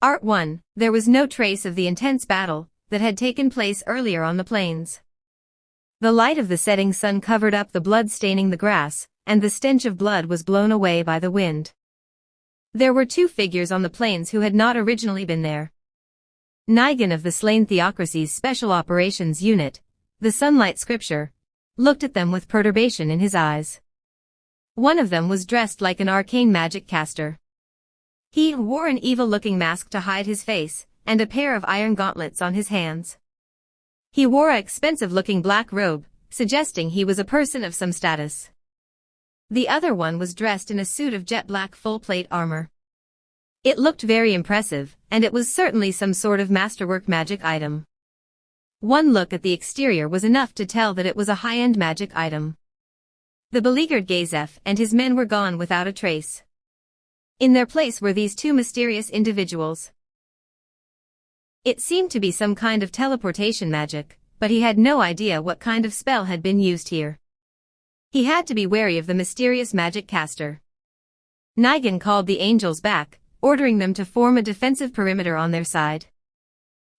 Art 1. There was no trace of the intense battle that had taken place earlier on the plains. The light of the setting sun covered up the blood staining the grass, and the stench of blood was blown away by the wind. There were two figures on the plains who had not originally been there. Nigan of the Slain Theocracy's Special Operations Unit, the Sunlight Scripture, looked at them with perturbation in his eyes. One of them was dressed like an arcane magic caster. He wore an evil-looking mask to hide his face, and a pair of iron gauntlets on his hands. He wore an expensive-looking black robe, suggesting he was a person of some status. The other one was dressed in a suit of jet-black full-plate armor. It looked very impressive, and it was certainly some sort of masterwork magic item. One look at the exterior was enough to tell that it was a high-end magic item. The beleaguered Gazef and his men were gone without a trace. In their place were these two mysterious individuals. It seemed to be some kind of teleportation magic, but he had no idea what kind of spell had been used here. He had to be wary of the mysterious magic caster. Nigan called the angels back, ordering them to form a defensive perimeter on their side.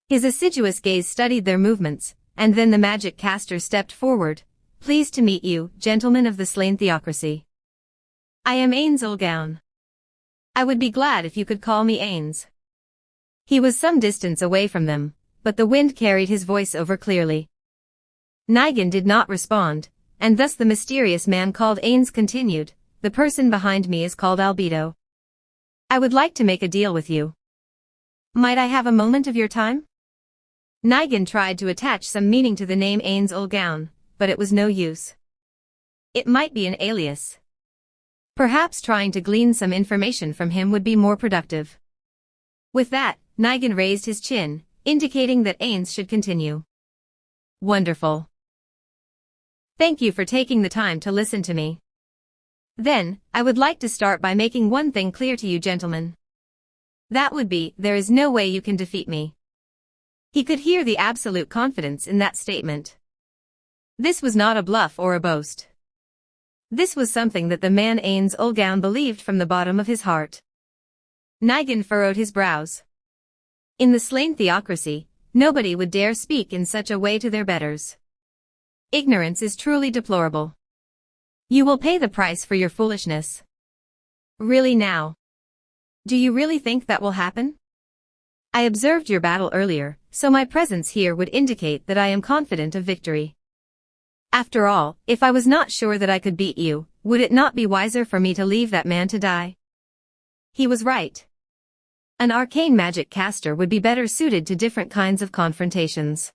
His assiduous gaze studied their movements, and then the magic caster stepped forward. "Pleased to meet you, gentlemen of the Slain Theocracy. I am Ains Ulgaun. I would be glad if you could call me Ains." He was some distance away from them, but the wind carried his voice over clearly. Nigan did not respond, and thus the mysterious man called Ains continued, "The person behind me is called Albedo. I would like to make a deal with you. Might I have a moment of your time?" Nigan tried to attach some meaning to the name Ains Ulgaun, but it was no use. It might be an alias. Perhaps trying to glean some information from him would be more productive. With that, Nigan raised his chin, indicating that Ains should continue. "Wonderful. Thank you for taking the time to listen to me. Then, I would like to start by making one thing clear to you gentlemen. That would be, there is no way you can defeat me." He could hear the absolute confidence in that statement. This was not a bluff or a boast. This was something that the man Ains Ulgaun believed from the bottom of his heart. Nigan furrowed his brows. In the Slain Theocracy, nobody would dare speak in such a way to their betters. Ignorance is truly deplorable. You will pay the price for your foolishness. Really now? Do you really think that will happen? I observed your battle earlier, so my presence here would indicate that I am confident of victory. After all, if I was not sure that I could beat you, would it not be wiser for me to leave that man to die? He was right. An arcane magic caster would be better suited to different kinds of confrontations.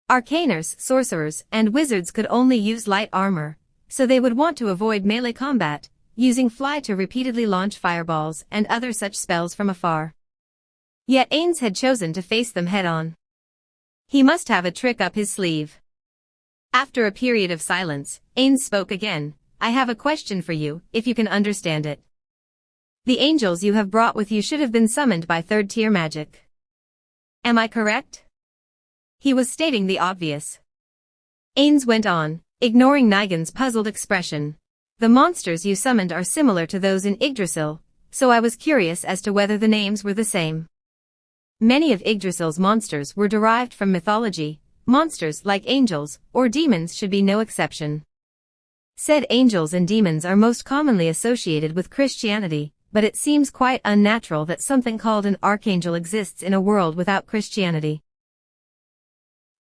Arcaners, sorcerers, and wizards could only use light armor, so they would want to avoid melee combat, using fly to repeatedly launch fireballs and other such spells from afar. Yet Ains had chosen to face them head-on. He must have a trick up his sleeve. After a period of silence, Ains spoke again. "I have a question for you, if you can understand it. The angels you have brought with you should have been summoned by third-tier magic. Am I correct?" He was stating the obvious. Ains went on, ignoring Nigan's puzzled expression. "The monsters you summoned are similar to those in Yggdrasil, so I was curious as to whether the names were the same. Many of Yggdrasil's monsters were derived from mythology. Monsters like angels or demons should be no exception. Said angels and demons are most commonly associated with Christianity, but it seems quite unnatural that something called an archangel exists in a world without Christianity.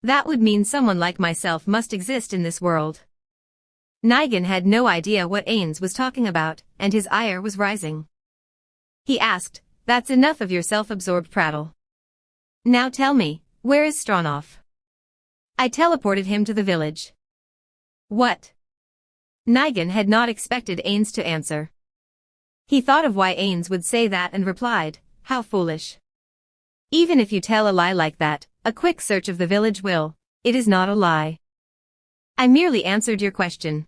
That would mean someone like myself must exist in this world." Nigan had no idea what Ains was talking about, and his ire was rising. He asked, "That's enough of your self-absorbed prattle. Now tell me, where is Stronov?" "I teleported him to the village." "What?" Nigan had not expected Ains to answer. He thought of why Ains would say that and replied, "How foolish. Even if you tell a lie like that, a quick search of the village will. It is not a lie. I merely answered your question."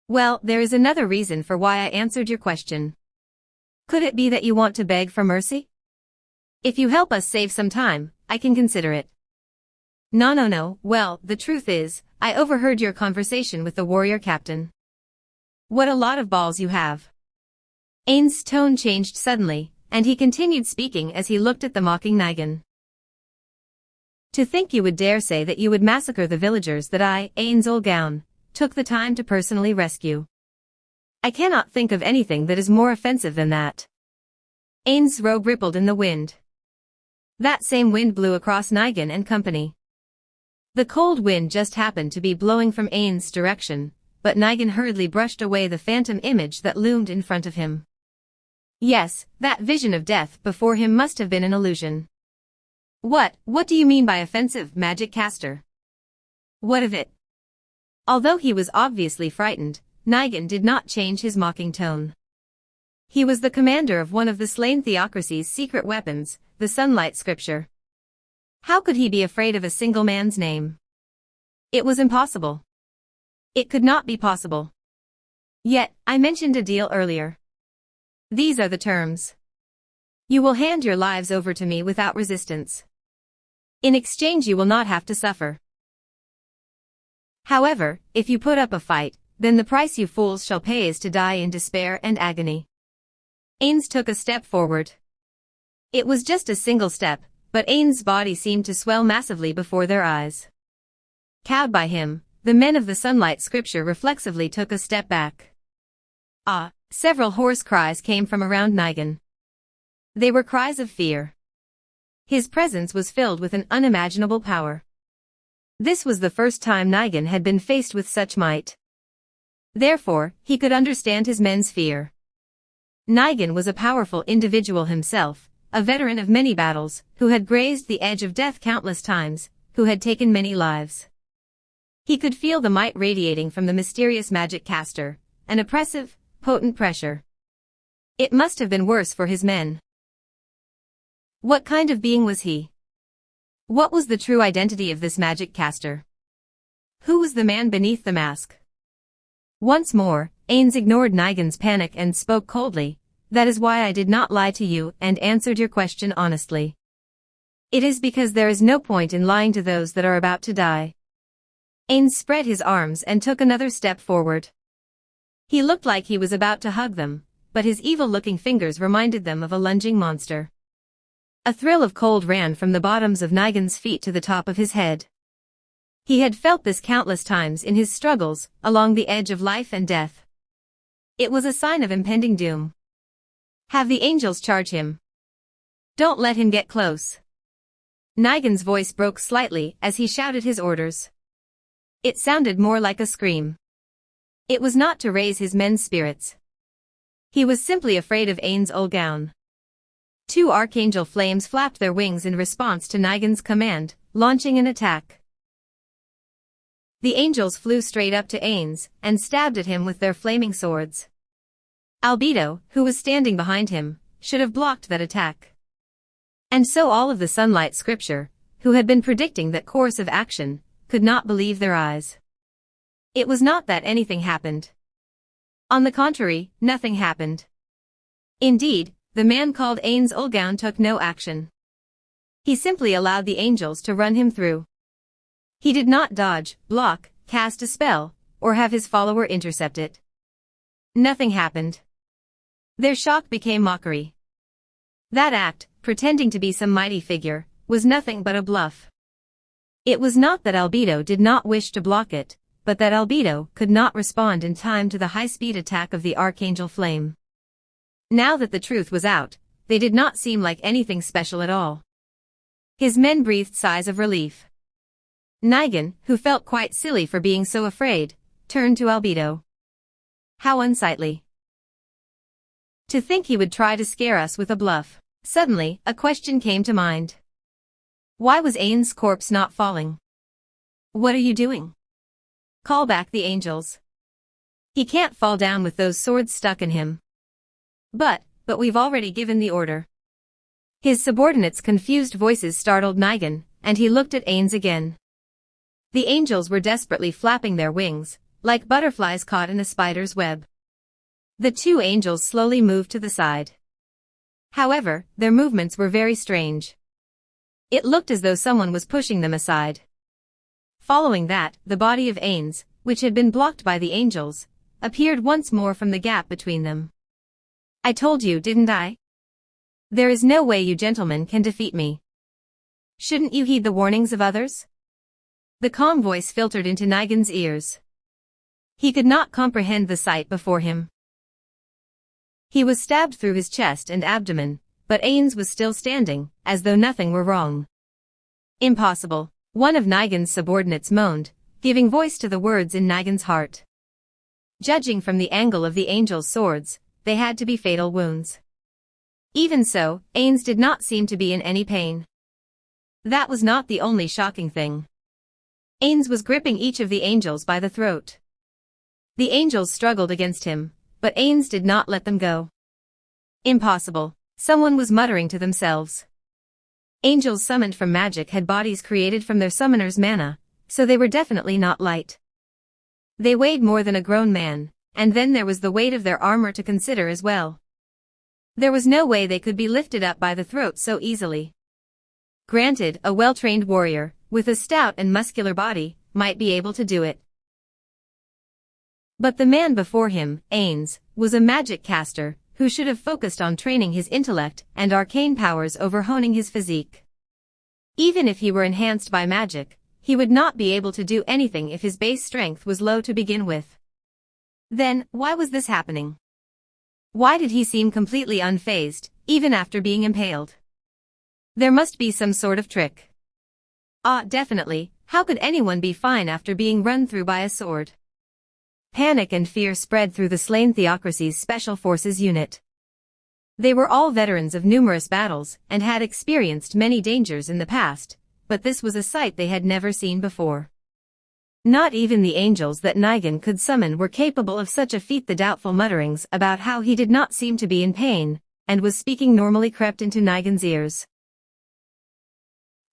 "Well, there is another reason for why I answered your question. Could it be that you want to beg for mercy? If you help us save some time, I can consider it." No. Well, the truth is, I overheard your conversation with the warrior captain." "What a lot of balls you have." Ain's tone changed suddenly, and he continued speaking as he looked at the mocking Nigan. To think you would dare say that you would massacre the villagers that I, Ains Olgaun, took the time to personally rescue. I cannot think of anything that is more offensive than that. Ain's robe rippled in the wind. That same wind blew across Nigan and company. The cold wind just happened to be blowing from Ain's direction, but Nigan hurriedly brushed away the phantom image that loomed in front of him. Yes, that vision of death before him must have been an illusion. What do you mean by offensive, magic caster? What of it? Although he was obviously frightened, Nigan did not change his mocking tone. He was the commander of one of the slain theocracy's secret weapons, the Sunlight Scripture. How could he be afraid of a single man's name? It was impossible. It could not be possible. Yet, I mentioned a deal earlier. These are the terms. You will hand your lives over to me without resistance. In exchange you will not have to suffer. However, if you put up a fight, then the price you fools shall pay is to die in despair and agony. Ains took a step forward. It was just a single step, but Ain's body seemed to swell massively before their eyes. Cowed by him, the men of the Sunlight Scripture reflexively took a step back. Several hoarse cries came from around Nigan. They were cries of fear. His presence was filled with an unimaginable power. This was the first time Nigan had been faced with such might. Therefore, he could understand his men's fear. Nigan was a powerful individual himself, a veteran of many battles, who had grazed the edge of death countless times, who had taken many lives. He could feel the might radiating from the mysterious magic caster, an oppressive, potent pressure. It must have been worse for his men. What kind of being was he? What was the true identity of this magic caster? Who was the man beneath the mask? Once more, Ains ignored Nigan's panic and spoke coldly. That is why I did not lie to you and answered your question honestly. It is because there is no point in lying to those that are about to die. Ains spread his arms and took another step forward. He looked like he was about to hug them, but his evil-looking fingers reminded them of a lunging monster. A thrill of cold ran from the bottoms of Nigan's feet to the top of his head. He had felt this countless times in his struggles, along the edge of life and death. It was a sign of impending doom. Have the angels charge him. Don't let him get close. Nigan's voice broke slightly as he shouted his orders. It sounded more like a scream. It was not to raise his men's spirits. He was simply afraid of Ains Olgaun. 2 archangel flames flapped their wings in response to Nigan's command, launching an attack. The angels flew straight up to Ains, and stabbed at him with their flaming swords. Albedo, who was standing behind him, should have blocked that attack. And so all of the Sunlight Scripture, who had been predicting that course of action, could not believe their eyes. It was not that anything happened. On the contrary, nothing happened. Indeed, the man called Ains Olgaun took no action. He simply allowed the angels to run him through. He did not dodge, block, cast a spell, or have his follower intercept it. Nothing happened. Their shock became mockery. That act, pretending to be some mighty figure, was nothing but a bluff. It was not that Albedo did not wish to block it, but that Albedo could not respond in time to the high-speed attack of the Archangel Flame. Now that the truth was out, they did not seem like anything special at all. His men breathed sighs of relief. Nigan, who felt quite silly for being so afraid, turned to Albedo. How unsightly. To think he would try to scare us with a bluff. Suddenly, a question came to mind. Why was Ain's corpse not falling? What are you doing? Call back the angels. He can't fall down with those swords stuck in him. But we've already given the order. His subordinates' confused voices startled Nigan, and he looked at Ains again. The angels were desperately flapping their wings, like butterflies caught in a spider's web. The 2 angels slowly moved to the side. However, their movements were very strange. It looked as though someone was pushing them aside. Following that, the body of Ains, which had been blocked by the angels, appeared once more from the gap between them. I told you, didn't I? There is no way you gentlemen can defeat me. Shouldn't you heed the warnings of others? The calm voice filtered into Nigan's ears. He could not comprehend the sight before him. He was stabbed through his chest and abdomen, but Ains was still standing, as though nothing were wrong. Impossible, one of Nigan's subordinates moaned, giving voice to the words in Nigan's heart. Judging from the angle of the angels' swords, they had to be fatal wounds. Even so, Ains did not seem to be in any pain. That was not the only shocking thing. Ains was gripping each of the angels by the throat. The angels struggled against him, but Ains did not let them go. Impossible, someone was muttering to themselves. Angels summoned from magic had bodies created from their summoner's mana, so they were definitely not light. They weighed more than a grown man, and then there was the weight of their armor to consider as well. There was no way they could be lifted up by the throat so easily. Granted, a well-trained warrior, with a stout and muscular body, might be able to do it. But the man before him, Ains, was a magic caster, who should have focused on training his intellect and arcane powers over honing his physique. Even if he were enhanced by magic, he would not be able to do anything if his base strength was low to begin with. Then, why was this happening? Why did he seem completely unfazed, even after being impaled? There must be some sort of trick. Definitely, how could anyone be fine after being run through by a sword? Panic and fear spread through the slain Theocracy's Special Forces unit. They were all veterans of numerous battles and had experienced many dangers in the past, but this was a sight they had never seen before. Not even the angels that Nigan could summon were capable of such a feat. The doubtful mutterings about how he did not seem to be in pain, and was speaking normally crept into Nigan's ears.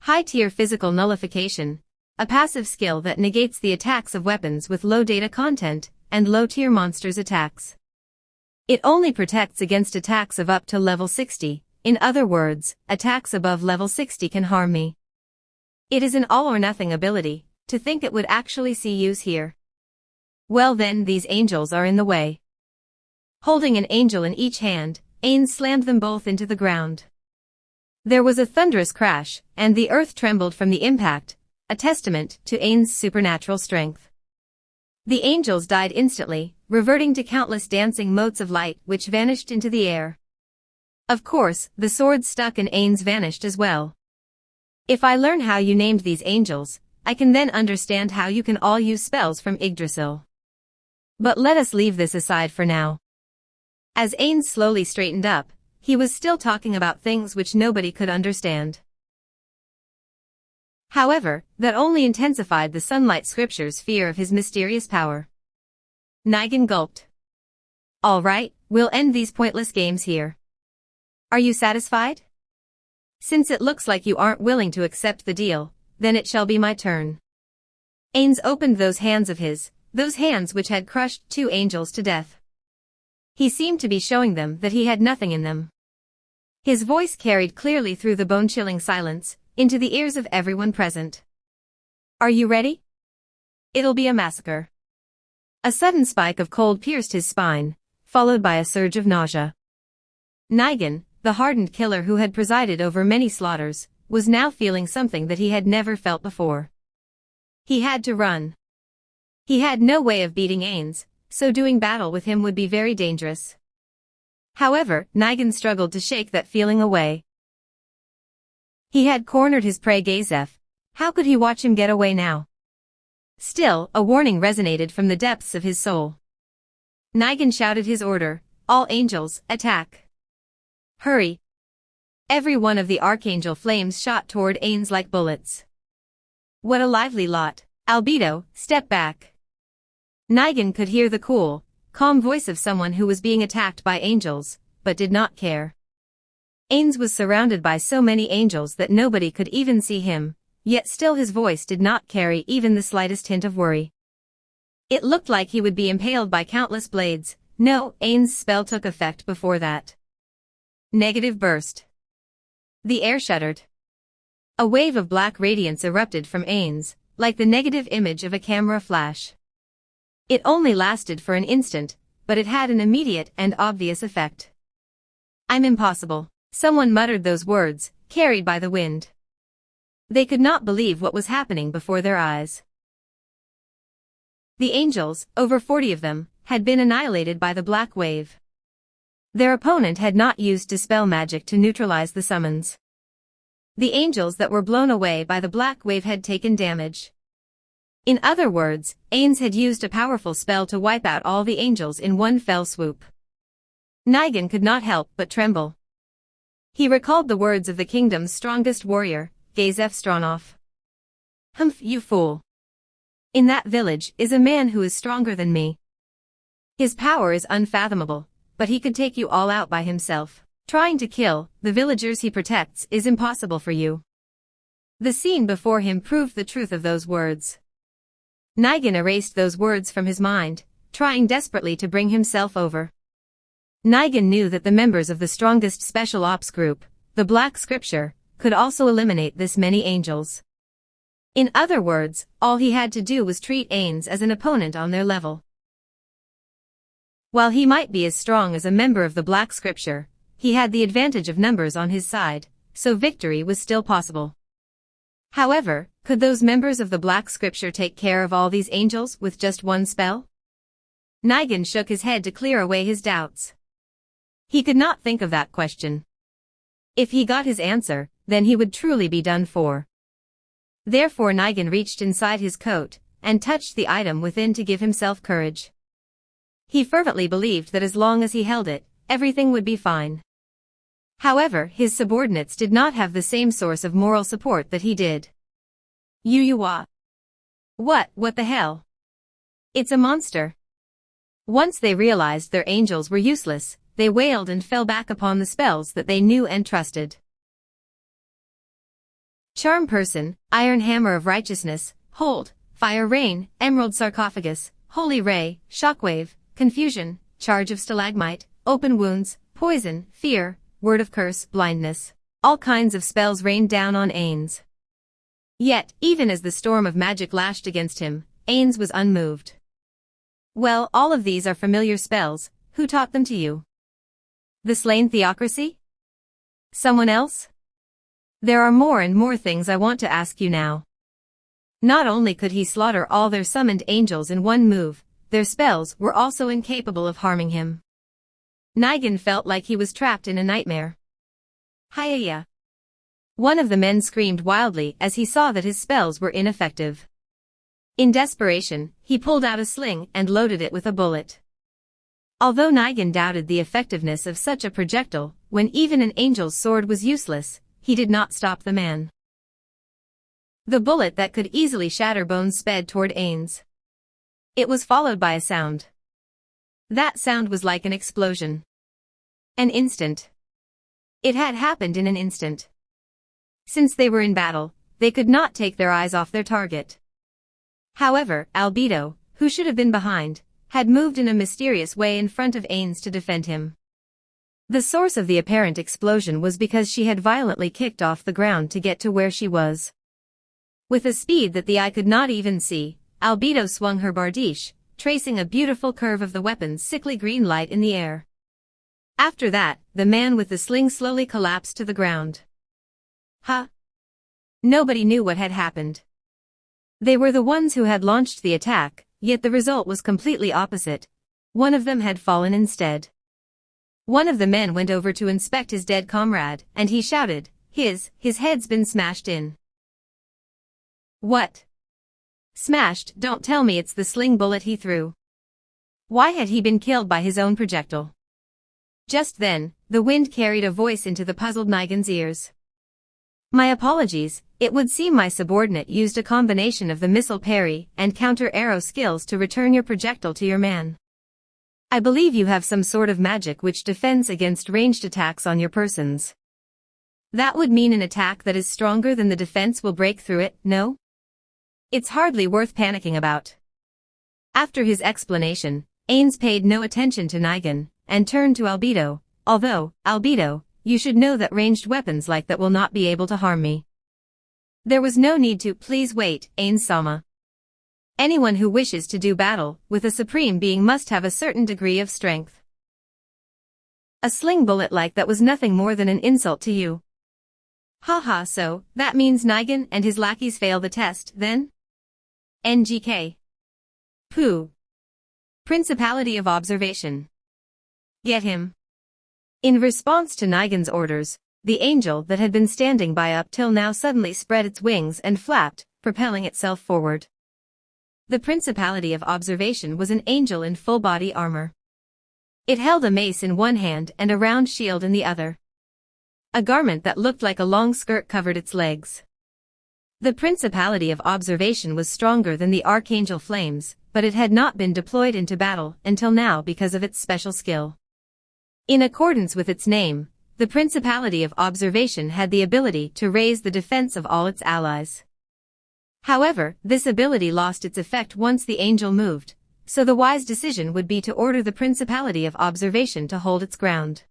High-tier physical nullification, a passive skill that negates the attacks of weapons with low data content, and low-tier monsters' attacks. It only protects against attacks of up to level 60, in other words, attacks above level 60 can harm me. It is an all-or-nothing ability. To think it would actually see use here. Well then, these angels are in the way. Holding an angel in each hand, Ains slammed them both into the ground. There was a thunderous crash, and the earth trembled from the impact, a testament to Ains' supernatural strength. The angels died instantly, reverting to countless dancing motes of light which vanished into the air. Of course, the swords stuck in Ains vanished as well. If I learn how you named these angels, I can then understand how you can all use spells from Yggdrasil. But let us leave this aside for now. As Ains slowly straightened up, he was still talking about things which nobody could understand. However, that only intensified the Sunlight Scripture's fear of his mysterious power. Nigan gulped. All right, we'll end these pointless games here. Are you satisfied? Since it looks like you aren't willing to accept the deal, then it shall be my turn. Ains opened those hands of his, those hands which had crushed 2 angels to death. He seemed to be showing them that he had nothing in them. His voice carried clearly through the bone-chilling silence, into the ears of everyone present. Are you ready? It'll be a massacre. A sudden spike of cold pierced his spine, followed by a surge of nausea. Nigan, the hardened killer who had presided over many slaughters, was now feeling something that he had never felt before. He had to run. He had no way of beating Ains, so doing battle with him would be very dangerous. However, Nigan struggled to shake that feeling away. He had cornered his prey Gazef. How could he watch him get away now? Still, a warning resonated from the depths of his soul. Nigan shouted his order, all angels, attack. Hurry. Every one of the archangel flames shot toward Ains like bullets. What a lively lot. Albedo, step back. Nigan could hear the cool, calm voice of someone who was being attacked by angels, but did not care. Ains was surrounded by so many angels that nobody could even see him, yet still his voice did not carry even the slightest hint of worry. It looked like he would be impaled by countless blades. No, Ains' spell took effect before that. Negative burst. The air shuddered. A wave of black radiance erupted from Ains, like the negative image of a camera flash. It only lasted for an instant, but it had an immediate and obvious effect. I'm impossible. Someone muttered those words, carried by the wind. They could not believe what was happening before their eyes. The angels, over 40 of them, had been annihilated by the black wave. Their opponent had not used dispel magic to neutralize the summons. The angels that were blown away by the black wave had taken damage. In other words, Ains had used a powerful spell to wipe out all the angels in one fell swoop. Nigan could not help but tremble. He recalled the words of the kingdom's strongest warrior, Gazef Stronov. "Humph, you fool. In that village is a man who is stronger than me. His power is unfathomable, but he could take you all out by himself. Trying to kill the villagers he protects is impossible for you." The scene before him proved the truth of those words. Nigan erased those words from his mind, trying desperately to bring himself over. Nigan knew that the members of the strongest special ops group, the Black Scripture, could also eliminate this many angels. In other words, all he had to do was treat Ains as an opponent on their level. While he might be as strong as a member of the Black Scripture, he had the advantage of numbers on his side, so victory was still possible. However, could those members of the Black Scripture take care of all these angels with just one spell? Nigan shook his head to clear away his doubts. He could not think of that question. If he got his answer, then he would truly be done for. Therefore Nigan reached inside his coat, and touched the item within to give himself courage. He fervently believed that as long as he held it, everything would be fine. However, his subordinates did not have the same source of moral support that he did. Yuyuwa. What the hell? It's a monster. Once they realized their angels were useless, they wailed and fell back upon the spells that they knew and trusted. Charm Person, Iron Hammer of Righteousness, Hold, Fire Rain, Emerald Sarcophagus, Holy Ray, Shockwave, Confusion, Charge of Stalagmite, Open Wounds, Poison, Fear, Word of Curse, Blindness. All kinds of spells rained down on Ains. Yet, even as the storm of magic lashed against him, Ains was unmoved. "Well, all of these are familiar spells. Who taught them to you? The slain theocracy? Someone else? There are more and more things I want to ask you now." Not only could he slaughter all their summoned angels in one move, their spells were also incapable of harming him. Nigan felt like he was trapped in a nightmare. "Hiya!" One of the men screamed wildly as he saw that his spells were ineffective. In desperation, he pulled out a sling and loaded it with a bullet. Although Nigan doubted the effectiveness of such a projectile, when even an angel's sword was useless, he did not stop the man. The bullet that could easily shatter bones sped toward Ains. It was followed by a sound. That sound was like an explosion. An instant. It had happened in an instant. Since they were in battle, they could not take their eyes off their target. However, Albedo, who should have been behind, had moved in a mysterious way in front of Ains to defend him. The source of the apparent explosion was because she had violently kicked off the ground to get to where she was. With a speed that the eye could not even see, Albedo swung her bardiche, tracing a beautiful curve of the weapon's sickly green light in the air. After that, the man with the sling slowly collapsed to the ground. Nobody knew what had happened. They were the ones who had launched the attack, yet the result was completely opposite. One of them had fallen instead. One of the men went over to inspect his dead comrade, and he shouted, his head's been smashed in." "What? Smashed? Don't tell me it's the sling bullet he threw." Why had he been killed by his own projectile? Just then, the wind carried a voice into the puzzled Nigan's ears. "My apologies, it would seem my subordinate used a combination of the missile parry and counter-arrow skills to return your projectile to your man. I believe you have some sort of magic which defends against ranged attacks on your persons. That would mean an attack that is stronger than the defense will break through it, no? It's hardly worth panicking about." After his explanation, Ains paid no attention to Nigan, and turned to Albedo, "Although, Albedo, you should know that ranged weapons like that will not be able to harm me." There was no need to, "Please wait, Ains-sama. Anyone who wishes to do battle with a supreme being must have a certain degree of strength. A sling bullet like that was nothing more than an insult to you. Haha, so, that means Nigan and his lackeys fail the test, then? NGK. Pooh. Principality of Observation. Get him. In response to Nigan's orders, the angel that had been standing by up till now suddenly spread its wings and flapped, propelling itself forward. The Principality of Observation was an angel in full body armor. It held a mace in one hand and a round shield in the other. A garment that looked like a long skirt covered its legs. The Principality of Observation was stronger than the Archangel Flames, but it had not been deployed into battle until now because of its special skill. In accordance with its name, the Principality of Observation had the ability to raise the defense of all its allies. However, this ability lost its effect once the angel moved, so the wise decision would be to order the Principality of Observation to hold its ground.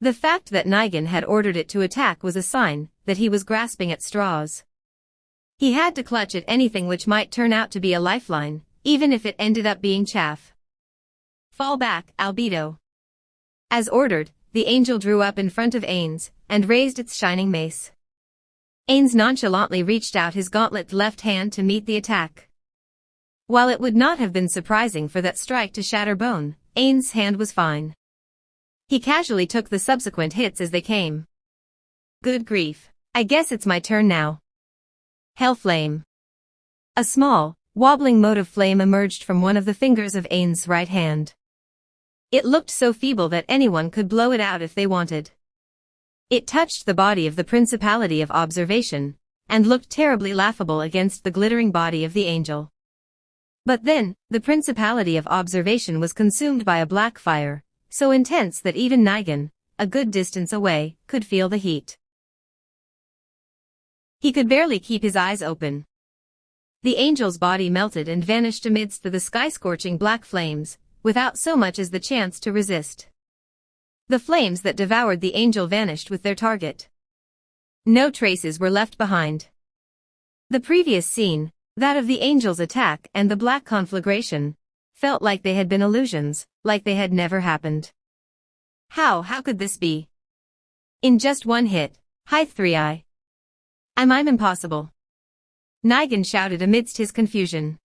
The fact that Nigan had ordered it to attack was a sign that he was grasping at straws. He had to clutch at anything which might turn out to be a lifeline, even if it ended up being chaff. Fall back, Albedo. As ordered, the angel drew up in front of Ains, and raised its shining mace. Ains nonchalantly reached out his gauntlet left hand to meet the attack. While it would not have been surprising for that strike to shatter bone, Ains' hand was fine. He casually took the subsequent hits as they came. Good grief. I guess it's my turn now. Hellflame. A small, wobbling mote of flame emerged from one of the fingers of Ains' right hand. It looked so feeble that anyone could blow it out if they wanted. It touched the body of the Principality of Observation, and looked terribly laughable against the glittering body of the angel. But then, the Principality of Observation was consumed by a black fire, so intense that even Nigan, a good distance away, could feel the heat. He could barely keep his eyes open. The angel's body melted and vanished amidst the sky-scorching black flames, without so much as the chance to resist. The flames that devoured the angel vanished with their target. No traces were left behind. The previous scene, that of the angel's attack and the black conflagration, felt like they had been illusions, like they had never happened. How could this be? In just one hit, Hythe 3i. I'm impossible. Nigan shouted amidst his confusion.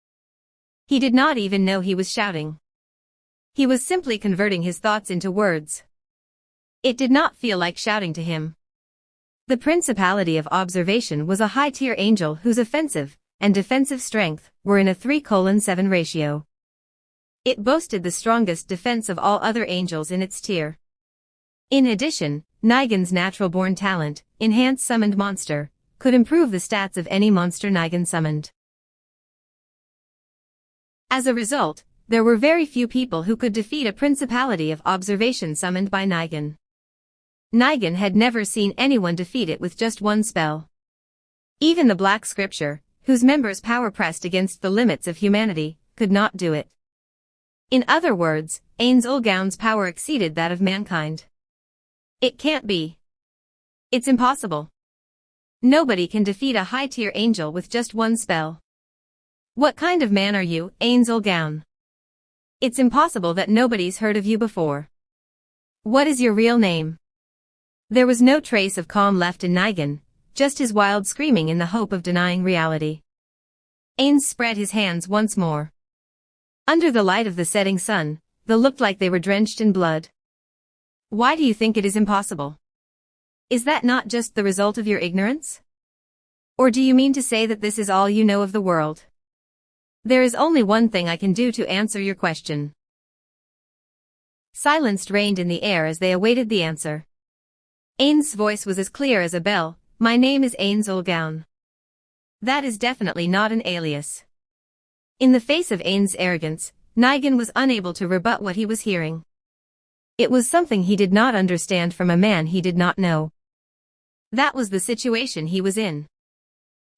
He did not even know he was shouting. He was simply converting his thoughts into words. It did not feel like shouting to him. The Principality of Observation was a high-tier angel whose offensive and defensive strength were in a 3:7 ratio. It boasted the strongest defense of all other angels in its tier. In addition, Nigan's natural-born talent, Enhanced Summoned Monster, could improve the stats of any monster Nigan summoned. As a result, there were very few people who could defeat a Principality of Observation summoned by Nigan. Nigan had never seen anyone defeat it with just one spell. Even the Black Scripture, whose members power pressed against the limits of humanity, could not do it. In other words, Ains Ulgaun's power exceeded that of mankind. It can't be. It's impossible. Nobody can defeat a high-tier angel with just one spell. What kind of man are you, Ains Ulgaun? It's impossible that nobody's heard of you before. What is your real name? There was no trace of calm left in Nigan, just his wild screaming in the hope of denying reality. Ains spread his hands once more. Under the light of the setting sun, they looked like they were drenched in blood. Why do you think it is impossible? Is that not just the result of your ignorance? Or do you mean to say that this is all you know of the world? There is only one thing I can do to answer your question. Silence reigned in the air as they awaited the answer. Ains' voice was as clear as a bell. My name is Ains Ulgaun. That is definitely not an alias. In the face of Ains' arrogance, Nigan was unable to rebut what he was hearing. It was something he did not understand from a man he did not know. That was the situation he was in.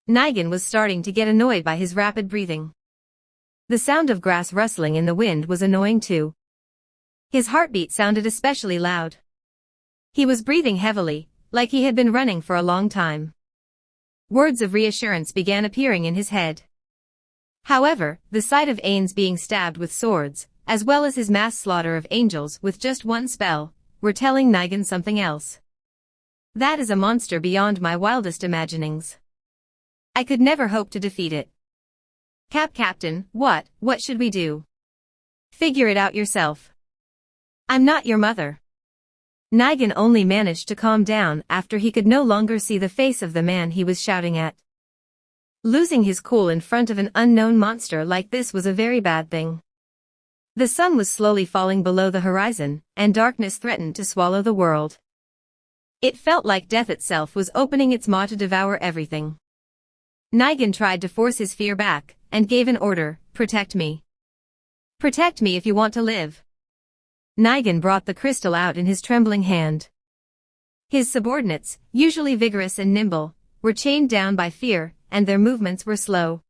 Nigan was starting to get annoyed by his rapid breathing. The sound of grass rustling in the wind was annoying too. His heartbeat sounded especially loud. He was breathing heavily, like he had been running for a long time. Words of reassurance began appearing in his head. However, the sight of Ains being stabbed with swords, as well as his mass slaughter of angels with just one spell, were telling Nigan something else. That is a monster beyond my wildest imaginings. I could never hope to defeat it. Captain, what should we do? Figure it out yourself. I'm not your mother. Nigan only managed to calm down after he could no longer see the face of the man he was shouting at. Losing his cool in front of an unknown monster like this was a very bad thing. The sun was slowly falling below the horizon, and darkness threatened to swallow the world. It felt like death itself was opening its maw to devour everything. Nigan tried to force his fear back, and gave an order: protect me. Protect me if you want to live. Nigan brought the crystal out in his trembling hand. His subordinates, usually vigorous and nimble, were chained down by fear, and their movements were slow.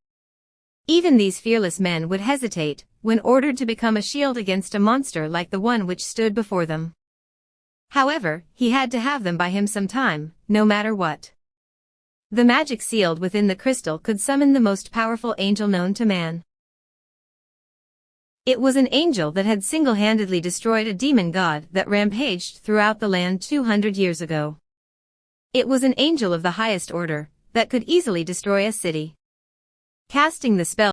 Even these fearless men would hesitate when ordered to become a shield against a monster like the one which stood before them. However, he had to have them by him some time, no matter what. The magic sealed within the crystal could summon the most powerful angel known to man. It was an angel that had single-handedly destroyed a demon god that rampaged throughout the land 200 years ago. It was an angel of the highest order that could easily destroy a city. Casting the spell